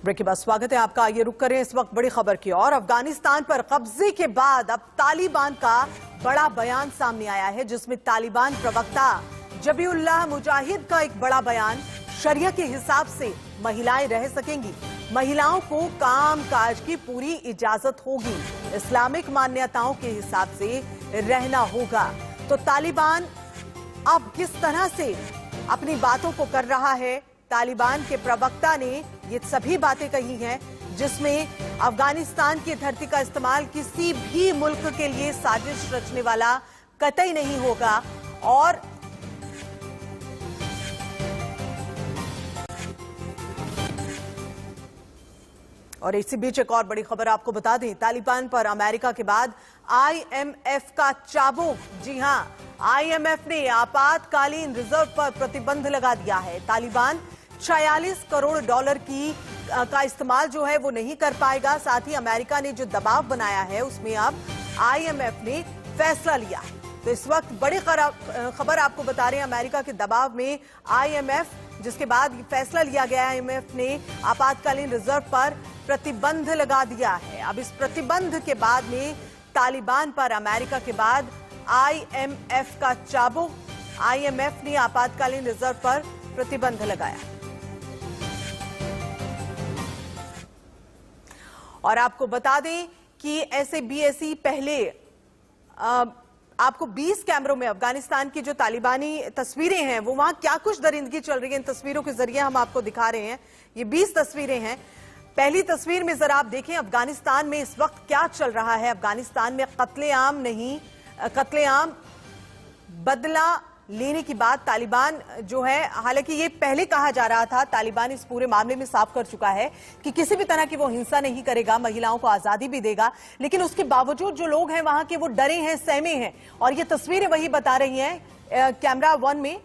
Break के बाद स्वागत है आपका। आइए रुक करें इस वक्त बड़ी खबर की और अफगानिस्तान पर कब्जे के बाद अब तालिबान का बड़ा बयान सामने आया है, जिसमें तालिबान प्रवक्ता जबीउल्लाह मुजाहिद का एक बड़ा बयान। शरिया के हिसाब से महिलाएं रह सकेंगी, महिलाओं को काम काज की पूरी इजाजत होगी, इस्लामिक मान्यताओं के हिसाब से रहना होगा। तो तालिबान अब किस तरह से अपनी बातों को कर रहा है? तालिबान के प्रवक्ता ने ये सभी बातें कही हैं, जिसमें अफगानिस्तान की धरती का इस्तेमाल किसी भी मुल्क के लिए साजिश रचने वाला कतई नहीं होगा। और इसी बीच एक और बड़ी खबर आपको बता दें, तालिबान पर अमेरिका के बाद आईएमएफ का चाबुक। जी हां, आईएमएफ ने आपातकालीन रिजर्व पर प्रतिबंध लगा दिया है। तालिबान 46 करोड़ डॉलर का इस्तेमाल जो है वो नहीं कर पाएगा। साथ ही अमेरिका ने जो दबाव बनाया है उसमें अब आईएमएफ ने फैसला लिया है। तो इस वक्त बड़ी खबर आपको बता रहे हैं, अमेरिका के दबाव में आईएमएफ, जिसके बाद फैसला लिया गया, आईएमएफ ने आपातकालीन रिजर्व पर प्रतिबंध लगा दिया है। अब इस प्रतिबंध के बाद में तालिबान पर अमेरिका के बाद आईएमएफ का चाबुक। आईएमएफ ने आपातकालीन रिजर्व पर प्रतिबंध लगाया। और आपको बता दें कि SABSE पहले आपको 20 कैमरों में अफगानिस्तान की जो तालिबानी तस्वीरें हैं वो वहां क्या कुछ दरिंदगी चल रही है, इन तस्वीरों के जरिए हम आपको दिखा रहे हैं। ये 20 तस्वीरें हैं। पहली तस्वीर में जरा आप देखें अफगानिस्तान में इस वक्त क्या चल रहा है। अफगानिस्तान में कत्लेआम नहीं, कत्लेआम बदला लेने की बात तालिबान जो है, हालांकि ये पहले कहा जा रहा था, तालिबान इस पूरे मामले में साफ कर चुका है कि किसी भी तरह की वो हिंसा नहीं करेगा, महिलाओं को आजादी भी देगा। लेकिन उसके बावजूद जो लोग हैं वहां के वो डरे हैं, सहमे हैं। और ये तस्वीरें वही बता रही हैं। कैमरा 1 में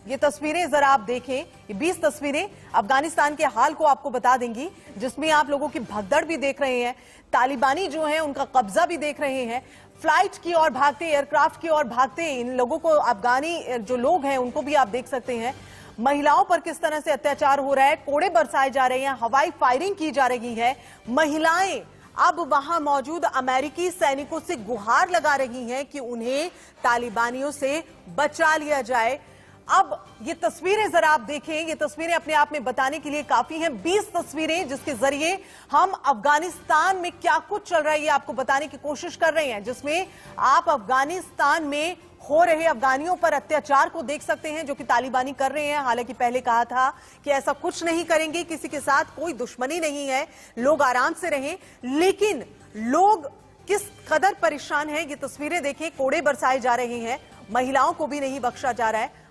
ये तस्वीरें जरा आप देखें, ये 20 तस्वीरें अफगानिस्तान के हाल को आपको बता देंगी, जिसमें आप लोगों की भगदड़ भी देख रहे हैं, तालिबानी जो है उनका कब्जा भी देख रहे हैं, फ्लाइट की ओर भागते, एयरक्राफ्ट की ओर भागते इन लोगों को, अफगानी जो लोग हैं उनको भी आप देख सकते हैं। महिलाओं पर किस तरह से अत्याचार हो रहा है, कोड़े बरसाए जा रहे हैं, हवाई फायरिंग की जा रही है। महिलाएं अब वहां मौजूद अमेरिकी सैनिकों से गुहार लगा रही हैं कि उन्हें तालिबानियों से बचा लिया जाए। अब ये तस्वीरें जरा आप देखें, ये तस्वीरें अपने आप में बताने के लिए काफी हैं। 20 तस्वीरें जिसके जरिए हम अफगानिस्तान में क्या कुछ चल रहा है ये आपको बताने की कोशिश कर रहे हैं, जिसमें आप अफगानिस्तान में हो रहे अफगानियों पर अत्याचार को देख सकते हैं जो कि तालिबानी कर रहे हैं। हालांकि पहले कहा था कि ऐसा कुछ नहीं करेंगे, किसी के साथ कोई दुश्मनी नहीं है, लोग आराम से रहें। लेकिन लोग किस कदर परेशान हैं ये तस्वीरें देखें, कोड़े बरसाए जा रहे हैं, महिलाओं को भी नहीं बख्शा जा रहा है।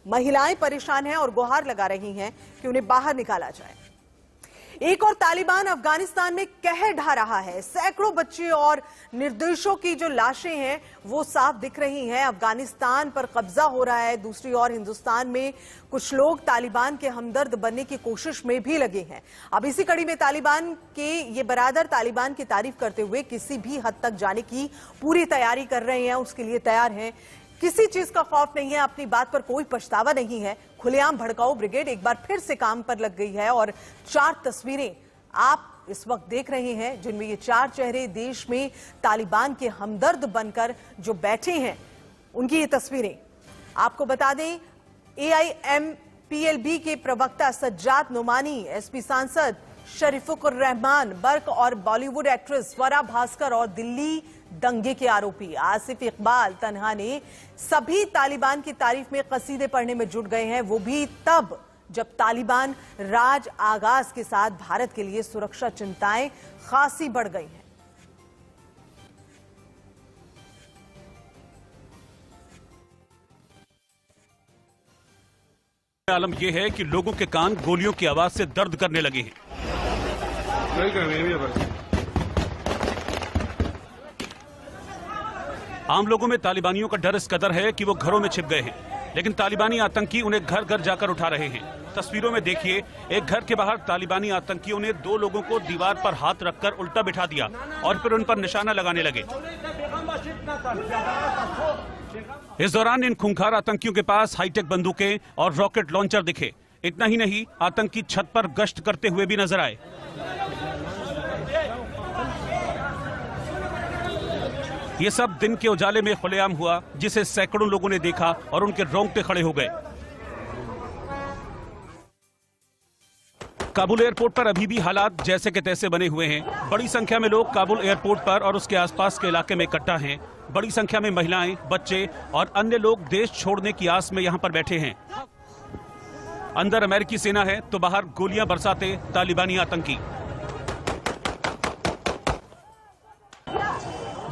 महिलाएं परेशान हैं और गुहार लगा रही हैं कि उन्हें बाहर निकाला जाए। एक और तालिबान अफगानिस्तान में कहर ढा रहा है। सैकड़ों बच्चे और निर्दोषों की जो लाशें हैं वो साफ दिख रही हैं। अफगानिस्तान पर कब्जा हो रहा है। दूसरी ओर हिंदुस्तान में कुछ लोग तालिबान के हमदर्द बनने की कोशिश में भी लगे हैं। अब इसी कड़ी में तालिबान के ये बरादर तालिबान की तारीफ करते हुए किसी भी हद तक जाने की पूरी तैयारी कर रहे हैं, उसके लिए तैयार हैं। किसी चीज का खौफ नहीं है, अपनी बात पर कोई पछतावा नहीं है। खुलेआम भड़काऊ ब्रिगेड एक बार फिर से काम पर लग गई है। और 4 तस्वीरें आप इस वक्त देख रहे हैं, जिनमें ये 4 चेहरे देश में तालिबान के हमदर्द बनकर जो बैठे हैं, उनकी ये तस्वीरें आपको बता दें। AIMPLB के प्रवक्ता सज्जाद नुमानी, SP सांसद शरीफुर रहमान बर्क और बॉलीवुड एक्ट्रेस स्वरा भास्कर और दिल्ली दंगे के आरोपी आसिफ इकबाल तन्हा ने सभी तालिबान की तारीफ में कसीदे पढ़ने में जुट गए हैं। वो भी तब जब तालिबान राज आगाज के साथ भारत के लिए सुरक्षा चिंताएं खासी बढ़ गई हैं। आलम यह है कि लोगों के कान गोलियों की आवाज से दर्द करने लगे हैं। आम लोगों में तालिबानियों का डर इस कदर है कि वो घरों में छिप गए हैं, लेकिन तालिबानी आतंकी उन्हें घर घर जाकर उठा रहे हैं। तस्वीरों में देखिए, एक घर के बाहर तालिबानी आतंकियों ने 2 लोगों को दीवार पर हाथ रखकर उल्टा बिठा दिया और फिर उन पर निशाना लगाने लगे। इस दौरान इन खूंखार आतंकियों के पास हाईटेक बंदूकें और रॉकेट लॉन्चर दिखे। इतना ही नहीं, आतंकी छत पर गश्त करते हुए भी नजर आए। ये सब दिन के उजाले में खुलेआम हुआ, जिसे सैकड़ों लोगों ने देखा और उनके रोंगटे खड़े हो गए। काबुल एयरपोर्ट पर अभी भी हालात जैसे के तैसे बने हुए हैं। बड़ी संख्या में लोग काबुल एयरपोर्ट पर और उसके आसपास के इलाके में इकट्ठा हैं। बड़ी संख्या में महिलाएं, बच्चे और अन्य लोग देश छोड़ने की आस में यहां पर बैठे हैं। अंदर अमेरिकी सेना है तो बाहर गोलियां बरसाते तालिबानी आतंकी।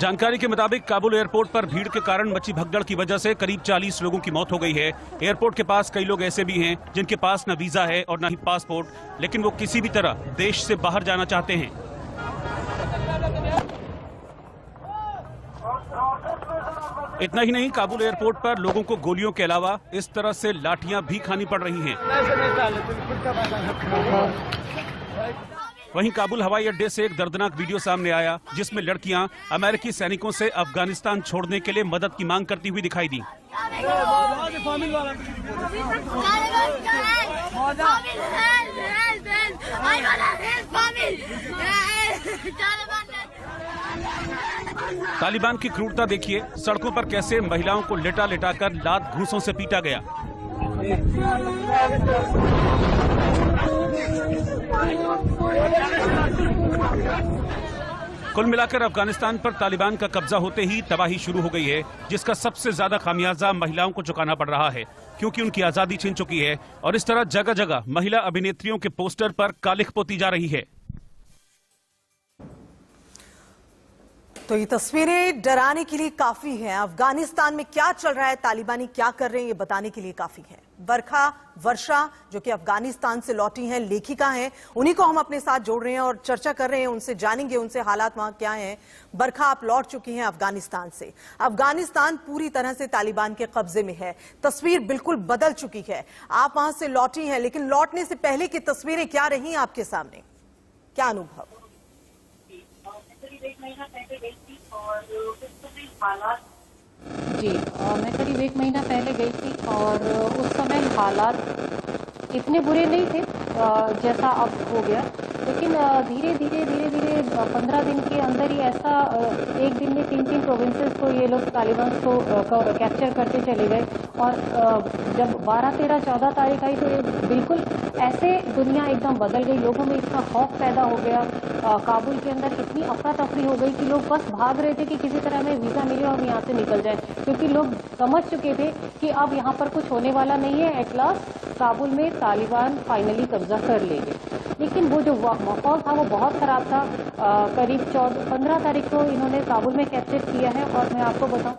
जानकारी के मुताबिक काबुल एयरपोर्ट पर भीड़ के कारण मची भगदड़ की वजह से करीब 40 लोगों की मौत हो गई है। एयरपोर्ट के पास कई लोग ऐसे भी हैं जिनके पास न वीजा है और न ही पासपोर्ट, लेकिन वो किसी भी तरह देश से बाहर जाना चाहते हैं। इतना ही नहीं, काबुल एयरपोर्ट पर लोगों को गोलियों के अलावा इस तरह से लाठियां भी खानी पड़ रही हैं। वहीं काबुल हवाई अड्डे से एक दर्दनाक वीडियो सामने आया, जिसमें लड़कियां अमेरिकी सैनिकों से अफगानिस्तान छोड़ने के लिए मदद की मांग करती हुई दिखाई दी। तालिबान की क्रूरता देखिए, सड़कों पर कैसे महिलाओं को लेटा लेटा कर लात घूंसों से पीटा गया। कुल मिलाकर अफगानिस्तान पर तालिबान का कब्जा होते ही तबाही शुरू हो गई है, जिसका सबसे ज्यादा खामियाजा महिलाओं को चुकाना पड़ रहा है, क्योंकि उनकी आजादी छिन चुकी है और इस तरह जगह जगह महिला अभिनेत्रियों के पोस्टर पर कालिख पोती जा रही है। तो ये तस्वीरें डराने के लिए काफी हैं। अफगानिस्तान में क्या चल रहा है, तालिबानी क्या कर रहे हैं, ये बताने के लिए काफी है। बरखा वर्षा जो कि अफगानिस्तान से लौटी हैं, लेखिका हैं, उन्हीं को हम अपने साथ जोड़ रहे हैं और चर्चा कर रहे हैं, उनसे जानेंगे उनसे हालात वहां क्या हैं। बरखा, आप लौट चुकी हैं अफगानिस्तान से। अफगानिस्तान पूरी तरह से तालिबान के कब्जे में है, तस्वीर बिल्कुल बदल चुकी है। आप वहां से लौटी हैं, लेकिन लौटने से पहले की तस्वीरें क्या रही आपके सामने, क्या अनुभव? एक महीना पहले गई थी और उस समय हालात जी मैं करीब 1 महीना पहले गई थी और उस समय हालात इतने बुरे नहीं थे जैसा अब हो गया, लेकिन धीरे धीरे 15 दिन के अंदर ही ऐसा एक दिन में 3 प्रोविंसेस को ये लोग तालिबान को कैप्चर करते चले गए। और जब 12, 13, 14 तारीख आई तो ये बिल्कुल ऐसे दुनिया एकदम बदल गई, लोगों में इतना खौफ पैदा हो गया। काबुल के अंदर इतनी अफरा तफरी हो गई कि लोग बस भाग रहे थे कि किसी तरह हमें वीज़ा मिले और हम यहाँ से निकल जाए, क्योंकि लोग समझ चुके थे कि अब यहाँ पर कुछ होने वाला नहीं है। एट लास्ट काबुल में तालिबान फाइनली कब्जा कर लेंगे, लेकिन वो जो माहौल था वो बहुत खराब था। करीब 15 तारीख को इन्होंने काबुल में कैप्चर किया है और मैं आपको बताऊं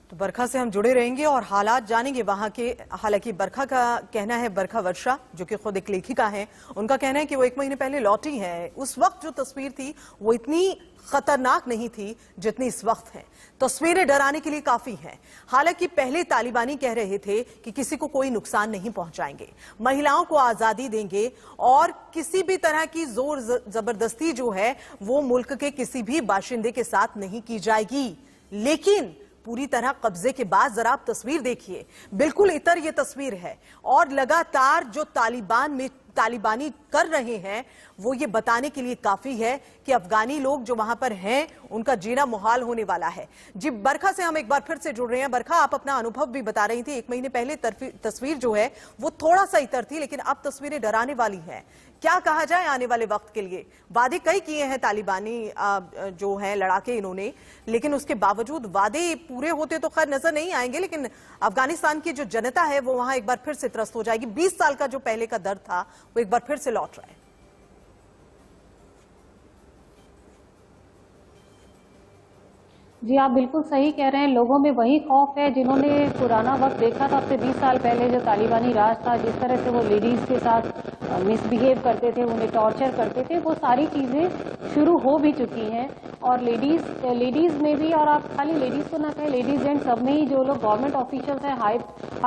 तो बरखा से हम जुड़े रहेंगे और हालात जानेंगे वहां के। हालांकि बरखा का कहना है, बरखा वर्षा जो कि खुद एक लेखिका है, उनका कहना है कि वो 1 महीने पहले लौटी है। उस वक्त जो तस्वीर थी वो इतनी खतरनाक नहीं थी जितनी इस वक्त है। तस्वीरें डराने के लिए काफी हैं। हालांकि पहले तालिबानी कह रहे थे कि किसी को कोई नुकसान नहीं पहुंचाएंगे, महिलाओं को आजादी देंगे और किसी भी तरह की जोर जबरदस्ती जो है वो मुल्क के किसी भी बाशिंदे के साथ नहीं की जाएगी। लेकिन पूरी तरह कब्जे के बाद जरा आप तस्वीर देखिए, बिल्कुल इतर ये तस्वीर है। और लगातार जो तालिबानी कर रहे हैं वो ये बताने के लिए काफी है कि अफगानी लोग जो वहां पर हैं उनका जीना मुहाल होने वाला है। जी बरखा से हम एक बार फिर से जुड़ रहे हैं। बरखा, आप अपना अनुभव भी बता रही थी। 1 महीने पहले तस्वीर जो है वो थोड़ा सा इतर थी, लेकिन अब तस्वीरें डराने वाली हैं। क्या कहा जाए आने वाले वक्त के लिए? वादे कई किए हैं तालिबानी जो है लड़ाके इन्होंने, लेकिन उसके बावजूद वादे पूरे होते तो खैर नजर नहीं आएंगे, लेकिन अफगानिस्तान की जो जनता है वो वहां एक बार फिर से त्रस्त हो जाएगी। 20 साल का जो पहले का दर्द था वो एक बार फिर से लौट रहा है। जी आप बिल्कुल सही कह रहे हैं, लोगों में वही खौफ है जिन्होंने पुराना वक्त देखा था। अब से 20 साल पहले जो तालिबानी राज था, जिस तरह से वो लेडीज के साथ मिसबिहेव करते थे, उन्हें टॉर्चर करते थे, वो सारी चीजें शुरू हो भी चुकी हैं। और लेडीज में भी, और आप खाली लेडीज को ना कहें, लेडीज एंड सब में ही जो लोग गवर्नमेंट ऑफिशियल्स हैं, हाई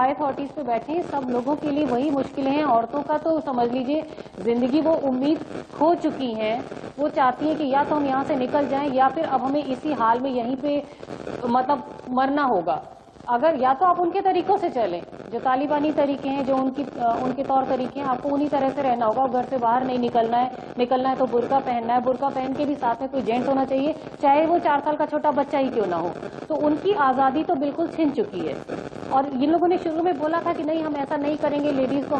अथॉरिटीज पे बैठे हैं, सब लोगों के लिए वही मुश्किलें हैं। औरतों का तो समझ लीजिए जिंदगी वो उम्मीद खो चुकी हैं। वो चाहती हैं कि या तो हम यहाँ से निकल जाएं या फिर अब हमें इसी हाल में यहीं पे मतलब मरना होगा। अगर या तो आप उनके तरीकों से चलें, जो तालिबानी तरीके हैं, जो उनके तौर तरीके हैं, आपको उन्हीं तरह से रहना होगा। घर से बाहर नहीं निकलना है तो बुर्का पहनना है, बुर्का पहन के भी साथ में कोई जेंट्स होना चाहिए, चाहे वो 4 साल का छोटा बच्चा ही क्यों ना हो। तो उनकी आज़ादी तो बिल्कुल छिन चुकी है। और इन लोगों ने शुरू में बोला था कि नहीं हम ऐसा नहीं करेंगे, लेडीज को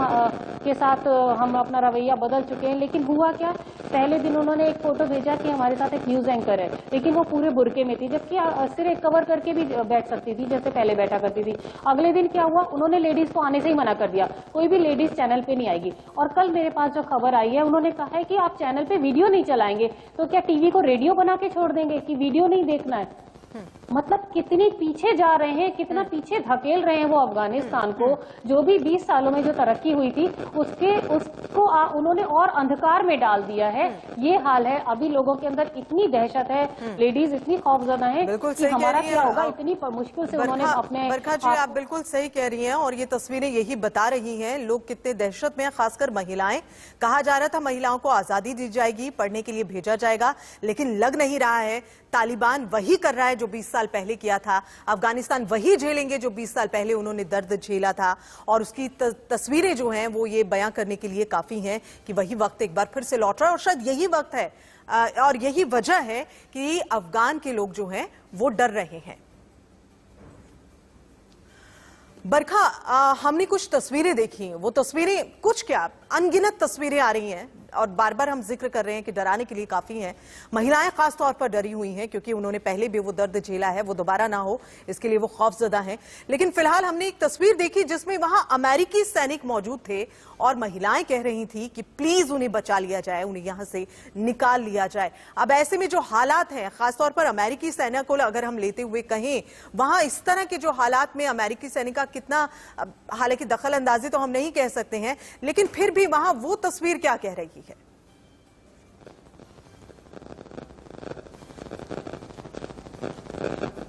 के साथ हम अपना रवैया बदल चुके हैं, लेकिन हुआ क्या, पहले दिन उन्होंने एक फोटो भेजा कि हमारे साथ एक न्यूज एंकर है, लेकिन वो पूरे बुर्के में थी, जबकि सिर कवर करके भी बैठ सकती थी जैसे पहले बैठा करती थी। अगले दिन क्या हुआ, उन्होंने लेडीज को आने से ही मना कर दिया, कोई भी लेडीज चैनल पे नहीं आएगी। और कल मेरे पास जो खबर आई है, उन्होंने कहा है कि आप चैनल पे वीडियो नहीं चलाएंगे तो क्या टीवी को रेडियो बना के छोड़ देंगे कि वीडियो नहीं देखना है। मतलब कितनी पीछे जा रहे हैं, कितना पीछे धकेल रहे हैं वो अफगानिस्तान को। जो भी 20 सालों में जो तरक्की हुई थी उसको उन्होंने और अंधकार में डाल दिया है। ये हाल है, अभी लोगों के अंदर इतनी दहशत है, लेडीज इतनी खौफजदा है कि हमारा क्या होगा, इतनी मुश्किल से उन्होंने अपने। बरखा जी आप बिल्कुल सही कह रही हैं और ये तस्वीरें यही बता रही हैं लोग कितने दहशत में हैं, खासकर महिलाएं। कहा जा रहा था महिलाओं को आजादी दी जाएगी, पढ़ने के लिए भेजा जाएगा, लेकिन लग नहीं रहा है। तालिबान वही कर रहा है जो 20 साल पहले किया था, अफगानिस्तान वही झेलेंगे जो 20 साल पहले उन्होंने दर्द झेला था। और उसकी तस्वीरें जो हैं वो ये बयां करने के लिए काफी हैं कि वही वक्त एक बार फिर से लौट रहा है। और शायद यही वक्त है और यही वजह है कि अफगान के लोग जो हैं वो डर रहे हैं। बरखा, हमने कुछ तस्वीरें देखी, वो तस्वीरें कुछ क्या अनगिनत तस्वीरें आ रही हैं और बार बार हम जिक्र कर रहे हैं कि डराने के लिए काफी हैं। महिलाएं खास तौर पर डरी हुई हैं क्योंकि उन्होंने पहले भी वो दर्द झेला है, वो दोबारा ना हो इसके लिए वो खौफजदा हैं। लेकिन फिलहाल हमने एक तस्वीर देखी जिसमें वहां अमेरिकी सैनिक मौजूद थे और महिलाएं कह रही थी कि प्लीज उन्हें बचा लिया जाए, उन्हें यहां से निकाल लिया जाए। अब ऐसे में जो हालात हैं, खासतौर पर अमेरिकी सैनिक को अगर हम लेते हुए कहें, वहां इस तरह के जो हालात में अमेरिकी सैनिक का कितना, हालांकि दखल अंदाजी तो हम नहीं कह सकते हैं, लेकिन फिर भी वहां वो तस्वीर क्या कह रही है।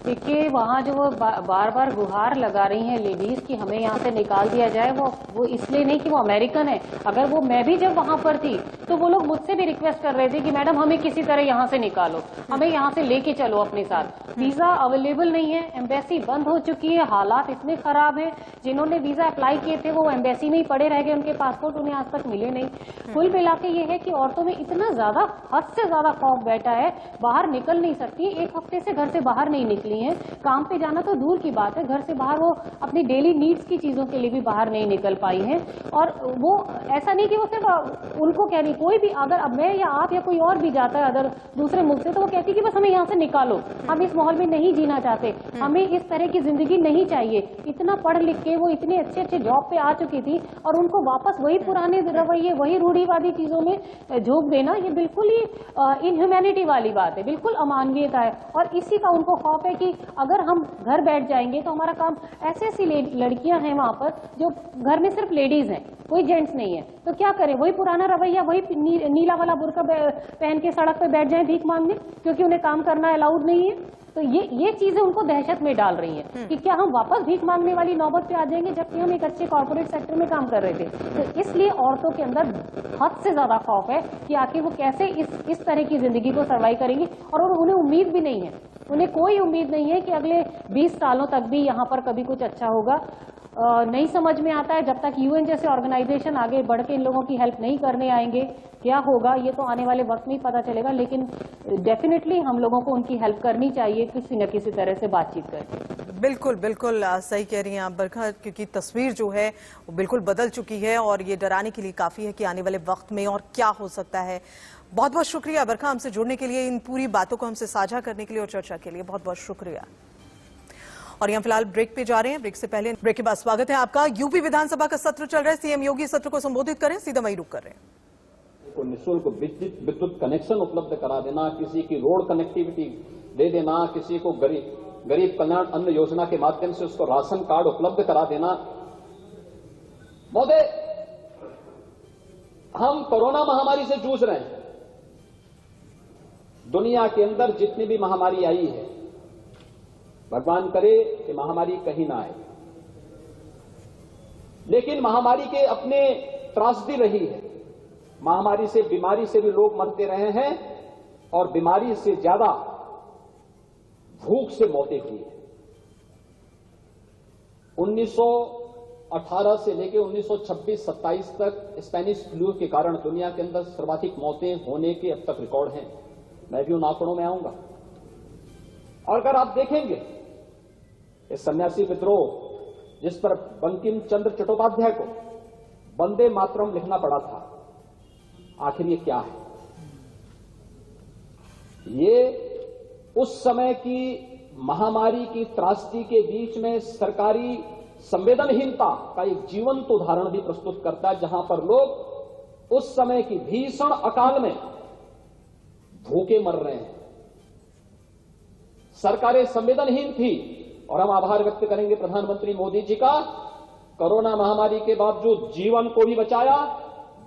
देखिए वहाँ जो वो बार बार गुहार लगा रही हैं लेडीज कि हमें यहाँ से निकाल दिया जाए, वो इसलिए नहीं कि वो अमेरिकन है। अगर वो मैं भी जब वहाँ पर थी तो वो लोग मुझसे भी रिक्वेस्ट कर रहे थे कि मैडम हमें किसी तरह यहाँ से निकालो, हमें यहाँ से लेके चलो अपने साथ। वीजा अवेलेबल नहीं है, एम्बेसी बंद हो चुकी है, हालात इतने खराब हैं। जिन्होंने वीजा अप्लाई किए थे वो एम्बेसी में ही पड़े रह गए, उनके पासपोर्ट उन्हें आज तक मिले नहीं। कुल मिला के ये है कि औरतों में इतना ज्यादा, हद से ज्यादा खौफ बैठा है, बाहर निकल नहीं सकती। 1 हफ्ते से घर से बाहर नहीं निकली हैं, काम पे जाना तो दूर की बात है, घर से बाहर वो अपनी डेली नीड्स की चीजों के लिए भी बाहर नहीं निकल पाई हैं। और वो ऐसा नहीं कि वो सिर्फ उनको कह रही, कोई भी अगर अब मैं या आप या कोई और भी जाता है अगर दूसरे मुल्क से, तो वो कहती कि बस हमें यहाँ से निकालो, हम इस माहौल में नहीं जीना चाहते, हमें इस तरह की जिंदगी नहीं चाहिए। इतना पढ़ लिख के वो इतने अच्छे अच्छे जॉब पे आ चुकी थी और उनको वापस वही पुराने रवैये, वही रूढ़िवादी चीजों में झोंक देना, ये बिल्कुल ही इनह्यूमैनिटी वाली बात है, बिल्कुल अमानवीयता है। और इसी का उनको खौफ है कि अगर हम घर बैठ जाएंगे तो हमारा काम, ऐसी ऐसी लड़कियां हैं वहां पर जो घर में सिर्फ लेडीज हैं, कोई जेंट्स नहीं है, तो क्या करें, वही पुराना रवैया, वही नीला वाला बुर्का पहन के सड़क पे बैठ जाएं भीख मांगने क्योंकि उन्हें काम करना अलाउड नहीं है। तो ये चीजें उनको दहशत में डाल रही हैं कि क्या हम वापस भीख मांगने वाली नौबत पे आ जाएंगे जबकि हम एक अच्छे कॉर्पोरेट सेक्टर में काम कर रहे थे। तो इसलिए औरतों के अंदर हद से ज्यादा खौफ है कि आखिर वो कैसे इस तरह की जिंदगी को सर्वाइव करेंगी। और उन्हें उम्मीद भी नहीं है, उन्हें कोई उम्मीद नहीं है कि अगले 20 सालों तक भी यहाँ पर कभी कुछ अच्छा होगा। नहीं समझ में आता है जब तक यूएन जैसे ऑर्गेनाइजेशन आगे बढ़ के इन लोगों की हेल्प नहीं करने आएंगे, क्या होगा ये तो आने वाले वक्त में ही पता चलेगा। लेकिन डेफिनेटली हम लोगों को उनकी हेल्प करनी चाहिए किसी न किसी तरह से बातचीत करके। बिल्कुल बिल्कुल सही कह रही हैं आप बरखा, क्योंकि तस्वीर जो है वो बिल्कुल बदल चुकी है और ये डराने के लिए काफी है कि आने वाले वक्त में और क्या हो सकता है। बहुत बहुत शुक्रिया बरखा हमसे जुड़ने के लिए, इन पूरी बातों को हमसे साझा करने के लिए और चर्चा के लिए बहुत बहुत शुक्रिया। और यहाँ फिलहाल ब्रेक पे जा रहे हैं, ब्रेक से पहले ब्रेक के बाद स्वागत है आपका। यूपी विधानसभा का सत्र चल रहा है, सीएम योगी सत्र को संबोधित करें, सीधा वही रुक कर रहे हैं। को निःशुल्क विद्युत कनेक्शन उपलब्ध करा देना, किसी की रोड कनेक्टिविटी दे देना, किसी को गरीब कल्याण अन्न योजना के माध्यम से उसको राशन कार्ड उपलब्ध करा देना। महोदय, हम कोरोना महामारी से जूझ रहे हैं। दुनिया के अंदर जितनी भी महामारी आई है, भगवान करे कि महामारी कहीं ना आए, लेकिन महामारी के अपने त्रासदी रही है। महामारी से, बीमारी से भी लोग मरते रहे हैं और बीमारी से ज्यादा भूख से मौतें हुई है। 1918 से लेकर 1926-27 तक स्पेनिश फ्लू के कारण दुनिया के अंदर सर्वाधिक मौतें होने के अब तक रिकॉर्ड हैं। मैं भी उन आंकड़ों में आऊंगा। और अगर आप देखेंगे इस सन्यासी विद्रोह जिस पर बंकिम चंद्र चट्टोपाध्याय को वंदे मातरम लिखना पड़ा था, आखिर ये क्या है? ये उस समय की महामारी की त्रासदी के बीच में सरकारी संवेदनहीनता का एक जीवंत उदाहरण भी प्रस्तुत करता है, जहां पर लोग उस समय की भीषण अकाल में भूखे मर रहे हैं। सरकारें संवेदनहीन थी और हम आभार व्यक्त करेंगे प्रधानमंत्री मोदी जी का। कोरोना महामारी के बावजूद जीवन को भी बचाया,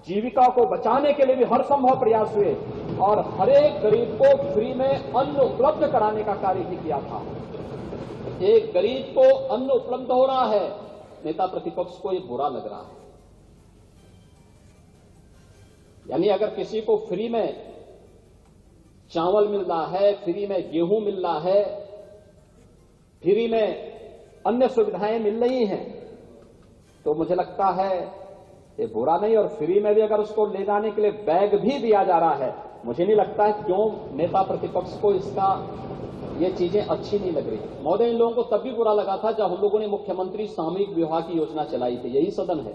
जीविका को बचाने के लिए भी हर संभव प्रयास हुए और हर एक गरीब को फ्री में अन्न उपलब्ध कराने का कार्य भी किया था। एक गरीब को अन्न उपलब्ध हो रहा है, नेता प्रतिपक्ष को ये बुरा लग रहा है। यानी अगर किसी को फ्री में चावल मिल रहा है, फ्री में गेहूं मिल रहा है, फ्री में अन्य सुविधाएं मिल रही हैं, तो मुझे लगता है ये बुरा नहीं। और फ्री में भी अगर उसको ले जाने के लिए बैग भी दिया जा रहा है, मुझे नहीं लगता है क्यों नेता प्रतिपक्ष को इसका ये चीजें अच्छी नहीं लग रही। महोदय, इन लोगों को तब भी बुरा लगा था जब हम लोगों ने मुख्यमंत्री सामूहिक विवाह की योजना चलाई थी। यही सदन है।